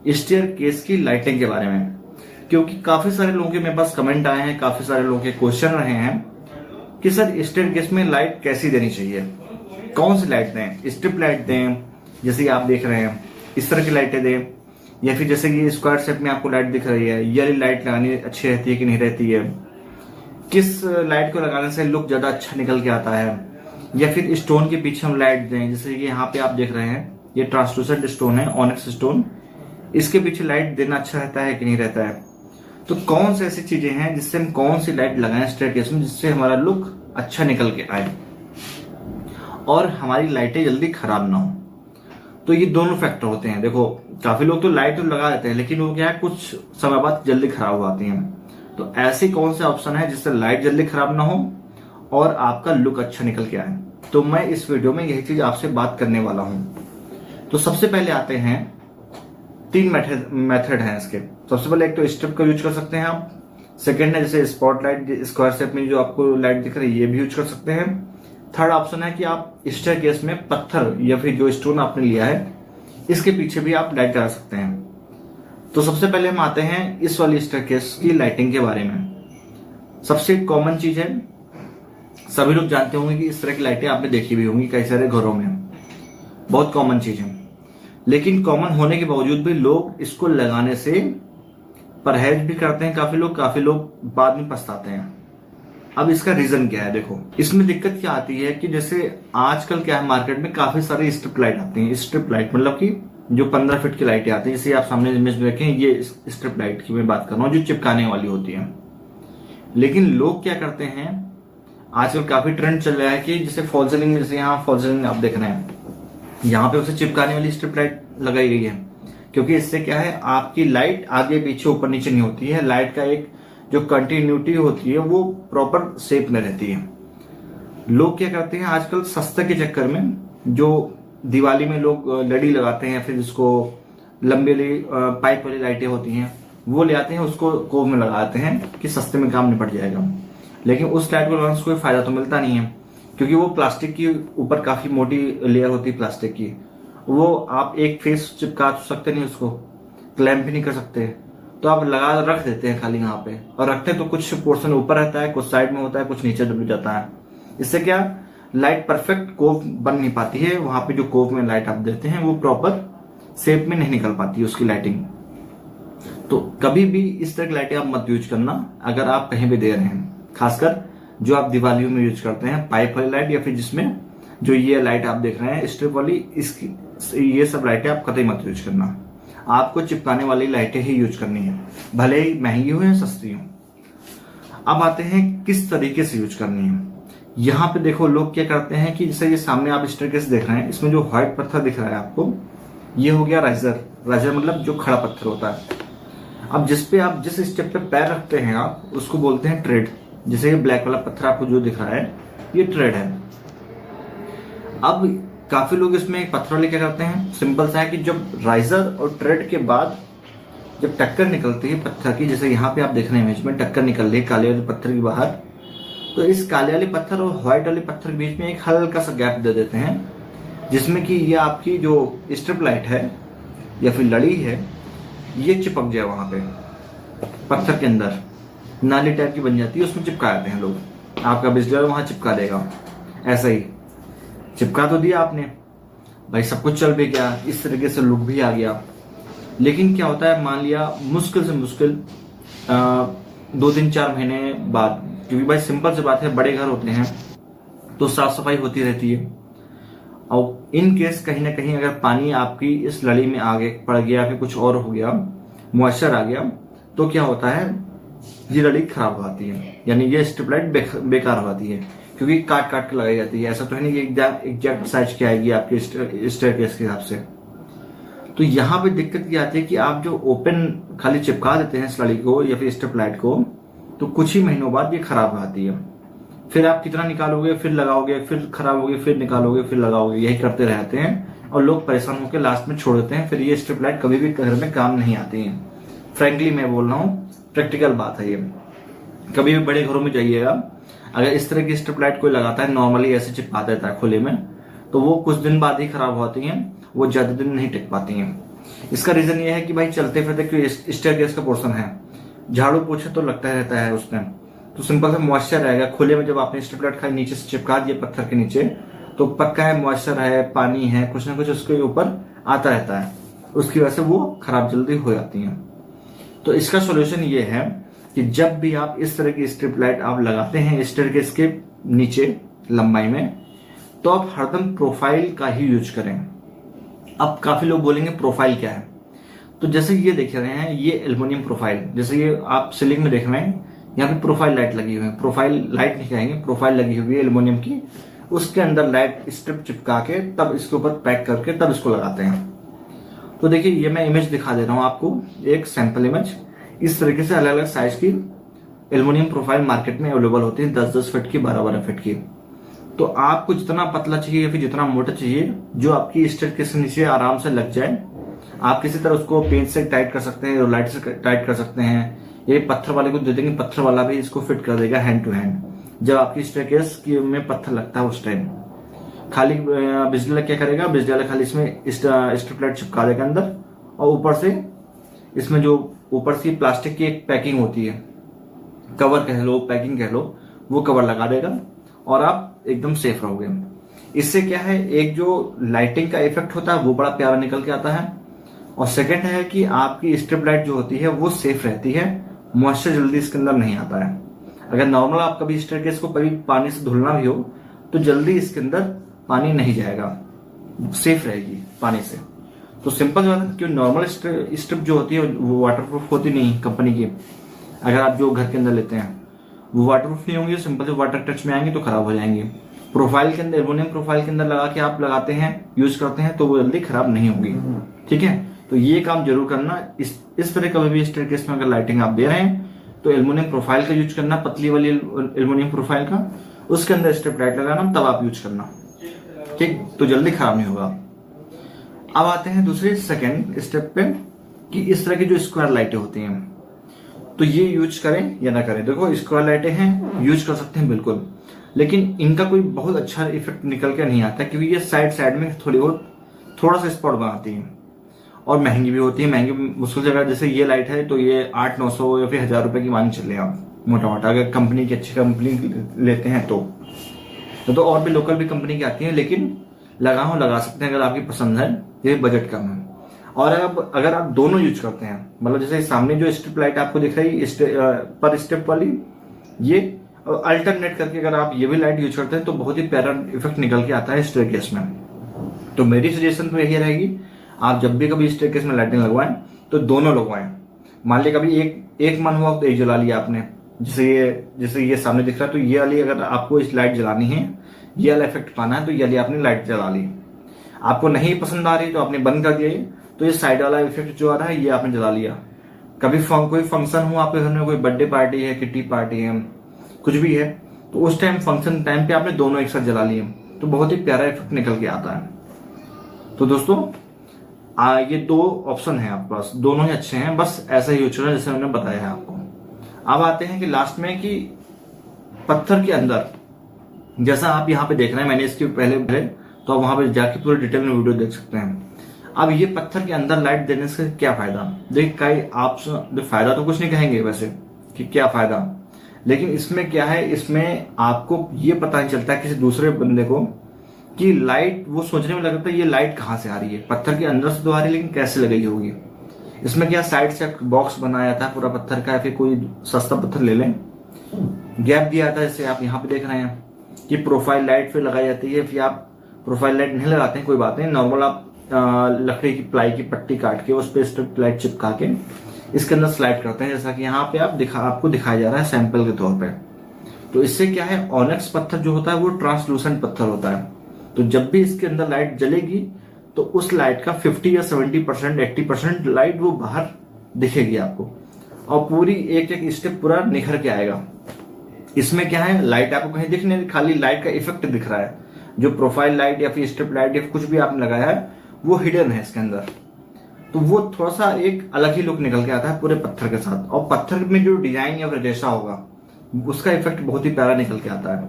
Stair case की lighting के बारे में, क्योंकि काफी सारे लोगों के मेरे पास कमेंट आए हैं, काफी सारे लोगों के क्वेश्चन रहे हैं कि सर स्टेयर केस में लाइट कैसी देनी चाहिए, कौन सी लाइट दें, स्ट्रिप लाइट दें जैसे कि आप देख रहे हैं इस तरह की लाइटें दें, या फिर जैसे कि स्क्वायर शेप में आपको लाइट दिख रही है ये वाली लाइट लगानी अच्छी रहती है कि नहीं रहती है, किस लाइट को लगाने से लुक ज्यादा अच्छा निकल के आता है, या फिर स्टोन के पीछे हम लाइट दें जैसे कि यहाँ पे आप देख रहे हैं ये ट्रांसलूसेंट स्टोन है, ऑनिक्स स्टोन, इसके पीछे लाइट देना अच्छा रहता है कि नहीं रहता है। तो कौन सी ऐसी चीजें हैं जिससे हम कौन सी लाइट लगाएं स्टेयरकेस में जिससे हमारा लुक अच्छा निकल के आए और हमारी लाइटें जल्दी खराब ना हो। तो ये दोनों फैक्टर होते हैं। देखो काफी लोग तो लाइट तो लगा देते हैं लेकिन वो क्या है कुछ समय बाद जल्दी खराब हो जाती हैं। तो ऐसे कौन से ऑप्शन है जिससे लाइट जल्दी खराब ना हो और आपका लुक अच्छा निकल के आए, तो मैं इस वीडियो में यही चीज आपसे बात करने वाला हूं। तो सबसे पहले आते हैं, 3 मेथड हैं इसके। सबसे पहले एक तो स्ट्रिप का यूज कर सकते हैं आप, सेकंड है जैसे स्पॉट लाइट स्क्वायर शेप में जो आपको लाइट दिख रही है ये भी यूज कर सकते हैं। थर्ड ऑप्शन है कि आप स्टेयरकेस में पत्थर या फिर जो स्टोन आपने लिया है इसके पीछे भी आप लाइट लगा सकते हैं। तो सबसे पहले हम आते हैं इस वाली स्टेयरकेस की लाइटिंग के बारे में। सबसे कॉमन चीज है, सभी लोग जानते होंगे कि इस तरह की लाइटें आपने देखी भी होंगी कई सारे घरों में, बहुत कॉमन चीज है। लेकिन कॉमन होने के बावजूद भी लोग इसको लगाने से परहेज भी करते हैं काफी लोग बाद में पछताते हैं। अब इसका रीजन क्या है, देखो इसमें दिक्कत क्या आती है कि जैसे आजकल क्या है मार्केट में काफी सारी स्ट्रिप लाइट आती हैं। स्ट्रिप लाइट मतलब कि जो 15 फीट की लाइटें आती हैं, जैसे आप सामने इमेज में देखें ये स्ट्रिप लाइट की मैं बात कर रहा हूँ जो चिपकाने वाली होती है। लेकिन लोग क्या करते हैं, आजकल काफी ट्रेंड चल रहा है कि जैसे फॉल सीलिंग में, जैसे यहाँ फॉल सीलिंग आप देख रहे हैं यहाँ पे उसे चिपकाने वाली स्ट्रिप लाइट लगाई गई है, क्योंकि इससे क्या है आपकी लाइट आगे पीछे ऊपर नीचे नहीं होती है, लाइट का एक जो कंटिन्यूटी होती है वो प्रॉपर शेप में रहती है। लोग क्या करते हैं आजकल सस्ते के चक्कर में, जो दिवाली में लोग लड़ी लगाते हैं, फिर जिसको लंबी पाइप वाली लाइटें होती हैं वो ले आते हैं, उसको कोव में लगाते हैं कि सस्ते में काम निपट जाएगा। लेकिन उस लाइट को लगाने से कोई फायदा तो मिलता नहीं है, क्योंकि वो प्लास्टिक की ऊपर काफी मोटी लेयर होती है प्लास्टिक की, वो आप एक फेस चिपका सकते नहीं, उसको क्लैंप भी नहीं कर सकते। तो आप लगा रख देते हैं खाली यहाँ पे, और रखते हैं तो कुछ पोर्शन ऊपर रहता है, कुछ साइड में होता है, कुछ नीचे डूब जाता है। इससे क्या लाइट परफेक्ट कोव बन नहीं पाती है, वहां पे जो कोव में लाइट आप देते हैं वो प्रॉपर शेप में नहीं निकल पाती है उसकी लाइटिंग। तो कभी भी इस तरह की लाइटें आप मत यूज करना अगर आप कहीं भी दे रहे हैं, खासकर जो आप दिवालियों में यूज करते हैं पाइप वाली लाइट, या फिर जिसमें जो ये लाइट आप देख रहे हैं स्ट्रिप वाली, इसकी ये सब लाइटें आप कतई मत यूज करना। आपको चिपकाने वाली लाइटें ही यूज करनी है, भले ही महंगी हो या सस्ती हो। अब आते हैं किस तरीके से यूज करनी है। यहाँ पे देखो लोग क्या करते हैं कि जैसे ये सामने आप स्टेयरकेस देख रहे हैं, इसमें जो व्हाइट पत्थर दिख रहा है आपको, ये हो गया राइजर। राइजर मतलब जो खड़ा पत्थर होता है। अब जिसपे आप जिस स्टेप पे पैर रखते हैं आप उसको बोलते हैं ट्रेड। जैसे ये ब्लैक वाला पत्थर आपको जो दिख रहा है ये ट्रेड है। अब काफी लोग इसमें एक पत्थर वाले क्या करते हैं, सिंपल सा है कि जब राइजर और ट्रेड के बाद जब टक्कर निकलती है पत्थर की, जैसे यहाँ पे आप देख रहे हैं इमेज में टक्कर निकल रही है काले वाले पत्थर की बाहर, तो इस काले वाले पत्थर और व्हाइट वाले पत्थर के बीच में एक हल्का सा गैप दे देते हैं, जिसमें कि ये आपकी जो स्ट्रिप लाइट है या फिर लड़ी है ये चिपक जाए वहां पे पत्थर के अंदर, नाली टाइप की बन जाती है, उसमें चिपका देते हैं लोग। आपका बिजली वहां चिपका देगा, ऐसा ही चिपका तो दिया आपने भाई, सब कुछ चल भी गया, इस तरीके से लुक भी आ गया। लेकिन क्या होता है, मान लिया मुश्किल से मुश्किल 2-3-4 महीने बाद, क्योंकि भाई सिंपल सी बात है बड़े घर होते हैं तो साफ सफाई होती रहती है, और इन केस कहीं ना कहीं अगर पानी आपकी इस लड़ी में आगे पड़ गया, फिर कुछ और हो गया, मॉइस्चर आ गया, तो क्या होता है ये लड़ी खराब हो जाती है, यानी ये स्ट्रिप लाइट बेकार हो जाती है, क्योंकि काट काट के लगाई जाती है। ऐसा तो है नहीं कि एग्जैक्ट साइज की आएगी आपके स्टेयरकेस के हिसाब से। तो यहाँ पे दिक्कत क्या आती है कि आप जो ओपन खाली चिपका देते हैं इस लड़ी को या फिर स्ट्रिप लाइट को, तो कुछ ही महीनों बाद ये खराब हो जाती है। फिर आप कितना निकालोगे, फिर लगाओगे, फिर खराब होगी, फिर निकालोगे, फिर लगाओगे, यही करते रहते हैं और लोग परेशान होकर लास्ट में छोड़ देते हैं। फिर ये स्ट्रिप लाइट कभी भी घर में काम नहीं आती है। फ्रेंकली मैं बोल रहा हूँ, प्रैक्टिकल बात है ये। कभी भी बड़े घरों में जाइएगा, अगर इस तरह की स्ट्रिप लाइट कोई लगाता है, नॉर्मली ऐसे चिपका देता है खुले में, तो वो कुछ दिन बाद ही खराब होती हैं, वो ज्यादा दिन नहीं टिक पाती हैं। इसका रीजन ये है कि भाई चलते फिरते क्यों स्टेयरकेस का पोर्शन है, झाड़ू पोछे तो लगता रहता है उसमें, तो सिंपल सा मॉइस्चर रहेगा। खुले में जब आपने स्टेप लाइट खाई नीचे से चिपका दिए पत्थर के नीचे, तो पक्का है मॉइस्चर है, पानी है, कुछ ना कुछ उसके ऊपर आता रहता है, उसकी वजह से वो खराब जल्दी हो जाती है। तो इसका सोल्यूशन ये है कि जब भी आप इस तरह की स्ट्रिप लाइट आप लगाते हैं स्टेयरकेस के नीचे लंबाई में, तो आप हरदम प्रोफाइल का ही यूज करें। अब काफी लोग बोलेंगे प्रोफाइल क्या है, तो जैसे ये देख रहे हैं ये एल्युमिनियम प्रोफाइल, जैसे ये आप सीलिंग में देख रहे हैं यहाँ पे प्रोफाइल लाइट लगी हुई है, प्रोफाइल लाइट नहीं कहेंगे, प्रोफाइल लगी हुई है एल्युमिनियम की, उसके अंदर लाइट स्ट्रिप चिपका के तब इसके ऊपर पैक करके तब इसको लगाते हैं। तो देखिए ये मैं इमेज दिखा दे रहा हूं आपको, एक सैंपल इमेज। इस तरीके से अलग अलग साइज की एल्युमिनियम प्रोफाइल मार्केट में अवेलेबल होती है, 10-10 फीट की, 12-12 फीट की। तो आपको जितना पतला चाहिए या फिर जितना मोटा चाहिए, जो आपकी स्टेयरकेस के नीचे आराम से लग जाए, आप किसी तरह उसको पेंच से टाइट कर सकते हैं, रोलाइट से टाइट कर सकते हैं, ये पत्थर वाले को दे देंगे, पत्थर वाला भी इसको फिट कर देगा हैंड टू हैंड। जब आपकी स्टेयरकेस में पत्थर लगता है उस टाइम खाली बिजली वाला क्या करेगा, बिजली वाला खाली इसमें स्ट्रिप लाइट चिपका देगा अंदर, और ऊपर से इसमें जो ऊपर से प्लास्टिक की एक पैकिंग होती है, कवर कह लो, पैकिंग कह लो, वो कवर लगा देगा और आप एकदम सेफ रहोगे। इससे क्या है, एक जो लाइटिंग का इफेक्ट होता है वो बड़ा प्यारा निकल के आता है, और सेकंड है कि आपकी स्ट्रिप लाइट जो होती है वो सेफ रहती है, मॉइस्चर जल्दी इसके अंदर नहीं आता है। अगर नॉर्मल आप कभी स्टेयरकेस को कभी पानी से धुलना भी हो तो जल्दी इसके अंदर पानी नहीं जाएगा, सेफ रहेगी पानी से। तो सिंपल बात है, क्यों नॉर्मल स्ट्रिप जो होती है वो वाटरप्रूफ होती नहीं कंपनी की, अगर आप जो घर के अंदर लेते हैं वो वाटरप्रूफ नहीं होंगे, सिंपल से वाटर टच में आएंगे तो खराब हो जाएंगे। प्रोफाइल के अंदर, एल्युमिनियम प्रोफाइल के अंदर लगा के आप लगाते हैं, यूज करते हैं, तो वो जल्दी खराब नहीं होगी। ठीक है, तो ये काम जरूर करना। इस तरह कभी भी स्टेयरकेस में अगर लाइटिंग आप दे रहे हैं तो एल्युमिनियम प्रोफाइल का यूज करना, पतली वाली एल्युमिनियम प्रोफाइल का, उसके अंदर स्ट्रिप लाइट लगाना, तब आप यूज करना। ठीक, तो जल्दी खराब नहीं होगा। अब आते हैं दूसरे सेकेंड स्टेप पे कि इस तरह की जो स्क्वायर लाइटें होती हैं, तो ये यूज करें या ना करें। देखो स्क्वायर लाइटें हैं, यूज कर सकते हैं बिल्कुल, लेकिन इनका कोई बहुत अच्छा इफेक्ट निकल के नहीं आता, क्योंकि ये साइड में थोड़ा सा स्पॉट बनाती हैं और महंगी भी होती है। महंगी मुश्किल जगह, जैसे ये लाइट है तो ये 800-900 या फिर 1000 रुपए की मान चले आप मोटा मोटा, अगर कंपनी की अच्छी कंपनी लेते हैं तो और भी लोकल भी कंपनी की आती है, लेकिन लगा सकते हैं अगर आपकी पसंद है, ये बजट कम है। और अगर आप दोनों यूज करते हैं, मतलब जैसे सामने जो स्ट्रिप लाइट आपको दिख रही है पर स्टेप वाली, ये अल्टरनेट करके अगर आप ये भी लाइट यूज करते हैं तो बहुत ही प्यारा इफेक्ट निकल के आता है स्टेयरकेस में। तो मेरी सजेशन तो यही रहेगी, आप जब भी कभी स्टेयरकेस में लाइटिंग लगवाएं तो दोनों लगवाएं। मान लिया कभी एक मन हुआ तो एक जला लिया आपने, जैसे ये सामने दिख रहा है, तो ये वाली अगर आपको इस लाइट जलानी है, ये वाला इफेक्ट पाना है, तो ये वाली आपने लाइट जला ली। आपको नहीं पसंद आ रही तो आपने बंद कर दिया, तो ये साइड वाला इफेक्ट जो आ रहा है ये आपने जला लिया। कभी कोई फंक्शन हो आपके घर में, कोई बर्थडे पार्टी है, किटी पार्टी है, कुछ भी है, तो उस टाइम फंक्शन टाइम पे आपने दोनों एक साथ जला लिए, तो बहुत ही प्यारा इफेक्ट निकल के आता है। तो दोस्तों ये दो ऑप्शन है आपके पास, दोनों ही अच्छे हैं, बस ऐसा ही यूज करना जैसे मैंने बताया है आपको। अब आते हैं कि लास्ट में कि पत्थर के अंदर, जैसा आप यहाँ पे देख रहे हैं, मैंने इसके पहले तो आप वहां पे जाके पूरे डिटेल में वीडियो देख सकते हैं। अब ये पत्थर के अंदर लाइट देने से क्या फायदा, देखिए कई आप फायदा तो कुछ नहीं कहेंगे वैसे कि क्या फायदा, लेकिन इसमें क्या है, इसमें आपको ये पता नहीं चलता किसी दूसरे बंदे को कि लाइट, वो सोचने में लगता है ये लाइट कहाँ से आ रही है, पत्थर के अंदर से तो आ रही है, लेकिन कैसे लगी होगी। इसमें क्या साइड से बॉक्स बनाया था पूरा पत्थर का, या फिर कोई सस्ता पत्थर ले लें, गैप दिया था, जैसे आप यहाँ पे देख रहे हैं कि प्रोफाइल लाइट पे लगाई जाती है, फिर आप प्रोफाइल लाइट नहीं लगाते हैं कोई बात नहीं, नॉर्मल आप लकड़ी की प्लाई की पट्टी काट के उस पर स्ट्रिप लाइट चिपका के इसके अंदर स्लाइड करते हैं, जैसा कि यहाँ पे आपको दिखाया जा रहा है सैंपल के तौर पे। तो इससे क्या है, ऑनेक्स पत्थर जो होता है वो ट्रांसलूसेंट पत्थर होता है, तो जब भी इसके अंदर लाइट जलेगी तो उस लाइट का 50 या 70% 80% लाइट वो बाहर दिखेगी आपको, और पूरी एक एक स्टेप पूरा निखर के आएगा। इसमें क्या है, लाइट आपको कहीं दिख नहीं, खाली लाइट का इफेक्ट दिख रहा है, जो प्रोफाइल लाइट या फिर स्ट्रिप लाइट या कुछ भी आपने लगाया है वो हिडन है इसके अंदर, तो वो थोड़ा सा एक अलग ही लुक निकल के आता है पूरे पत्थर के साथ, और पत्थर में जो डिजाइन या फिर जैसा होगा उसका इफेक्ट बहुत ही प्यारा निकल के आता है।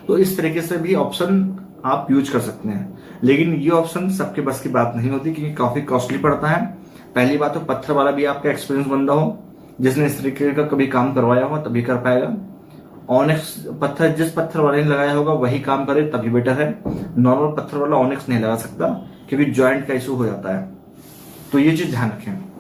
तो इस तरीके से भी ऑप्शन आप यूज कर सकते हैं। लेकिन ये ऑप्शन सबके बस की बात नहीं होती क्योंकि काफी कॉस्टली पड़ता है। पहली बात तो पत्थर वाला भी आपका एक्सपीरियंस बंदा हो, जिसने इस तरीके का कभी काम करवाया हो तभी कर पाएगा। ऑनिक्स पत्थर जिस पत्थर वाले ने लगाया होगा वही काम करे तभी बेटर है। नॉर्मल पत्थर वाला ऑनिक्स नहीं लगा सकता क्योंकि जॉइंट का इशू हो जाता है। तो ये चीज ध्यान रखें।